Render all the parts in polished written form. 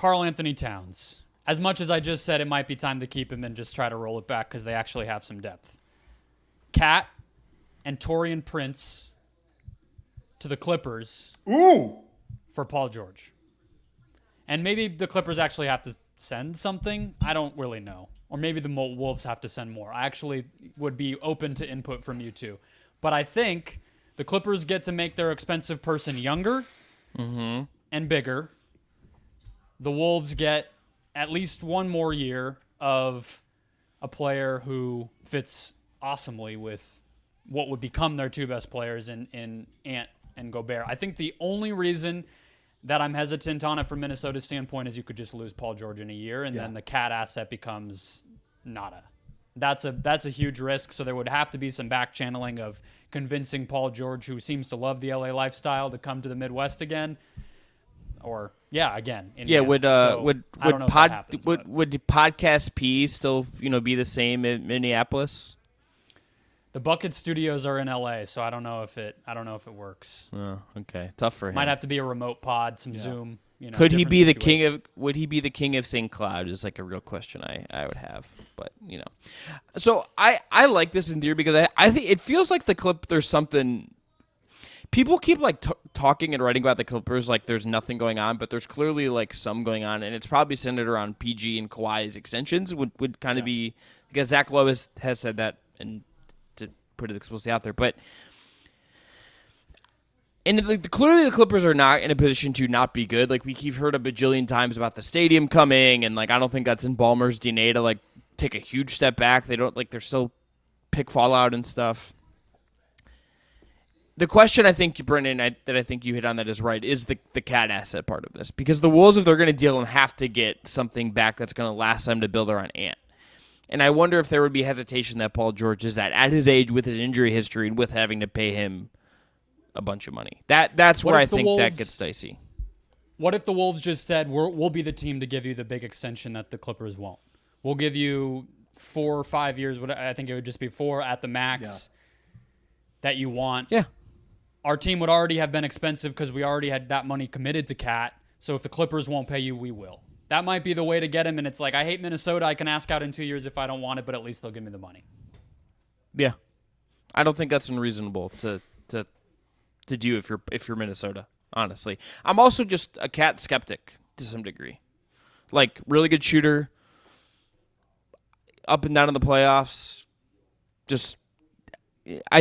Karl-Anthony Towns. As much as I just said it might be time to keep him and just try to roll it back because they actually have some depth. Cat and Taurean Prince to the Clippers. Ooh! For Paul George. And maybe the Clippers actually have to send something. I don't really know. Or maybe the Wolves have to send more. I actually would be open to input from you two. But I think the Clippers get to make their expensive person younger and bigger. The Wolves get at least one more year of a player who fits awesomely with what would become their two best players in Ant and Gobert. I think the only reason that I'm hesitant on it from Minnesota's standpoint is you could just lose Paul George in a year, and then the Cat asset becomes nada. That's a huge risk, so there would have to be some back channeling of convincing Paul George, who seems to love the LA lifestyle, to come to the Midwest again. Or again. Indiana. Would Podcast P still be the same in Minneapolis? The Bucket Studios are in LA, so I don't know if it works. Oh, okay, tough for him. Might have to be a remote pod, some Zoom. Could he be the king of? Would he be the king of St. Cloud? Is like a real question I would have, but So I like this in theory because I think it feels like the clip. There's something. People keep talking and writing about the Clippers like there's nothing going on, but there's clearly some going on, and it's probably centered around PG and Kawhi's extensions. Would kind of be because Zach Lowe has said that, and to put it explicitly out there, but. And clearly the Clippers are not in a position to not be good. We've heard a bajillion times about the stadium coming, and I don't think that's in Ballmer's DNA to take a huge step back. They don't they're still pick fallout and stuff. The question I think, Brendon, that I think you hit on that is right, is the Cat asset part of this. Because the Wolves, if they're going to deal him, have to get something back that's going to last them to build around Ant. And I wonder if there would be hesitation that Paul George is at his age, with his injury history, and with having to pay him a bunch of money. That's where I think that gets dicey. What if the Wolves just said, we'll be the team to give you the big extension that the Clippers won't? We'll give you 4 or 5 years. I think it would just be 4 at the max that you want. Yeah. Our team would already have been expensive because we already had that money committed to Cat. So if the Clippers won't pay you, we will. That might be the way to get him. And it's I hate Minnesota. I can ask out in 2 years if I don't want it, but at least they'll give me the money. Yeah. I don't think that's unreasonable to do if you're Minnesota, honestly. I'm also just a Cat skeptic to some degree. Really good shooter, up and down in the playoffs.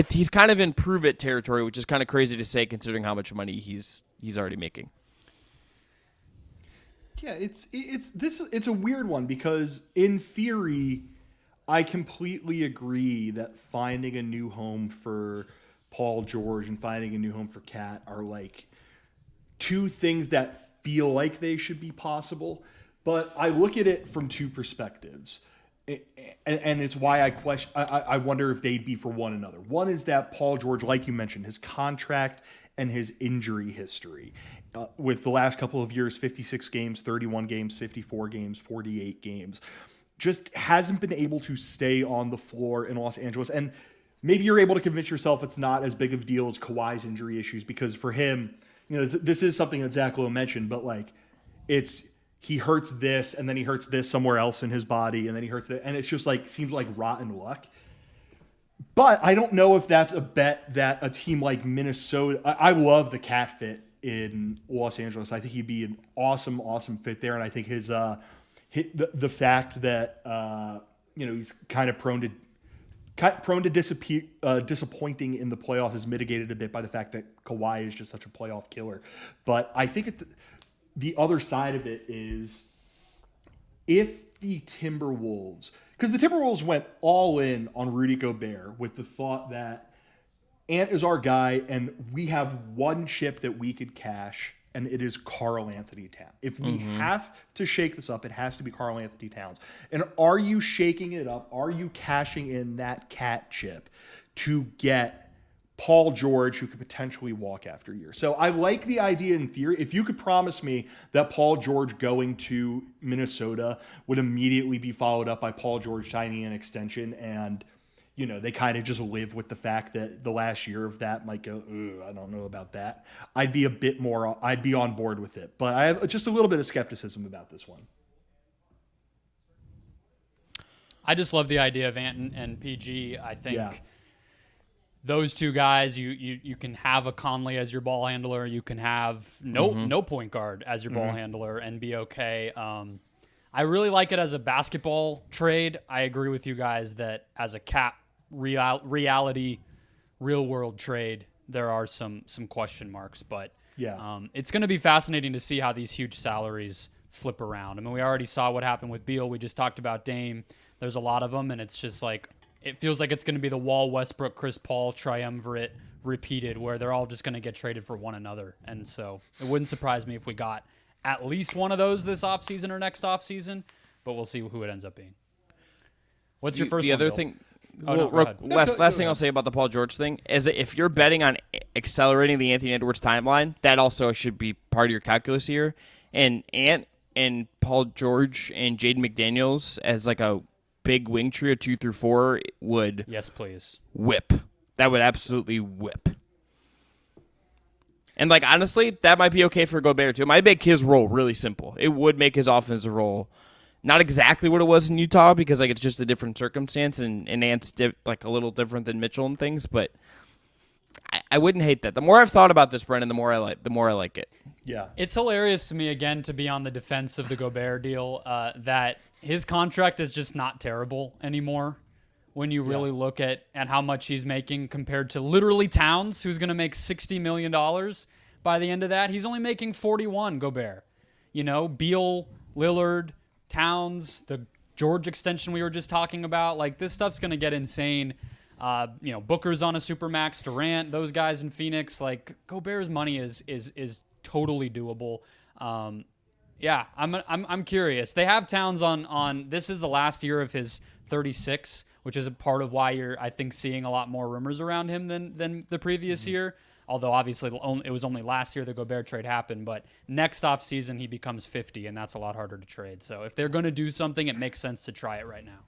He's kind of in prove it territory, which is kind of crazy to say considering how much money he's already making. Yeah, it's a weird one because in theory, I completely agree that finding a new home for Paul George and finding a new home for Cat are two things that feel like they should be possible. But I look at it from two perspectives. And it's why I wonder if they'd be for one another. One is that Paul George, like you mentioned, his contract and his injury history. With the last couple of years, 56 games, 31 games, 54 games, 48 games. Just hasn't been able to stay on the floor in Los Angeles. And maybe you're able to convince yourself it's not as big of a deal as Kawhi's injury issues, because for him, this is something that Zach Lowe mentioned, but he hurts this, and then he hurts this somewhere else in his body, and then he hurts that, and it's just seems like rotten luck. But I don't know if that's a bet that a team like Minnesota. I love the Cat fit in Los Angeles. I think he'd be an awesome fit there, and I think the fact that he's kind of prone to disappointing in the playoffs is mitigated a bit by the fact that Kawhi is just such a playoff killer. But I think the other side of it is if the Timberwolves, because the Timberwolves went all in on Rudy Gobert with the thought that Ant is our guy and we have one chip that we could cash, and it is Karl-Anthony Towns. If we have to shake this up, it has to be Karl-Anthony Towns. And are you shaking it up? Are you cashing in that Cat chip to get Paul George, who could potentially walk after a year? So I like the idea in theory. If you could promise me that Paul George going to Minnesota would immediately be followed up by Paul George signing an extension and they kind of just live with the fact that the last year of that might go, "Ugh, I don't know about that." I'd be on board with it. But I have just a little bit of skepticism about this one. I just love the idea of Ant and PG. I think Yeah. those two guys, you can have a Conley as your ball handler. You can have no point guard as your ball handler and be okay. I really like it as a basketball trade. I agree with you guys that as a cap reality, real world trade, there are some question marks. But Yeah. it's going to be fascinating to see how these huge salaries flip around. I mean, we already saw what happened with Beal. We just talked about Dame. There's a lot of them, and it's just like it feels like it's going to be the Wall, Westbrook, Chris Paul triumvirate repeated, where they're all just going to get traded for one another. And so it wouldn't surprise me if we got at least one of those this offseason or next offseason, but we'll see who it ends up being. What's your first The one, other Bill? thing, Oh, no, go ahead. last thing I'll say about the Paul George thing is that if you're betting on accelerating the Anthony Edwards timeline, that also should be part of your calculus here. And Ant and Paul George and Jaden McDaniels as like a big wing trio 2 through 4 would Yes, please. whip. That would absolutely whip. And like honestly, that might be okay for Gobert too. It might make his role really simple. It would make his offensive role not exactly what it was in Utah because like it's just a different circumstance and Ant's like a little different than Mitchell and things, but I wouldn't hate that. The more I've thought about this, Brendon, the more I like it. Yeah. It's hilarious to me, again, to be on the defense of the Gobert deal, that his contract is just not terrible anymore when you really look at how much he's making compared to literally Towns, who's going to make $60 million by the end of that. He's only making 41, Gobert. Beal, Lillard, Towns, the George extension we were just talking about. Like, this stuff's going to get insane. Booker's on a supermax, Durant, those guys in Phoenix. Like, Gobert's money is totally doable. I'm curious. They have Towns on. This is the last year of his 36, which is a part of why you're, I think, seeing a lot more rumors around him than the previous year. Although obviously it was only last year the Gobert trade happened, but next off season he becomes 50, and that's a lot harder to trade. So if they're going to do something, it makes sense to try it right now.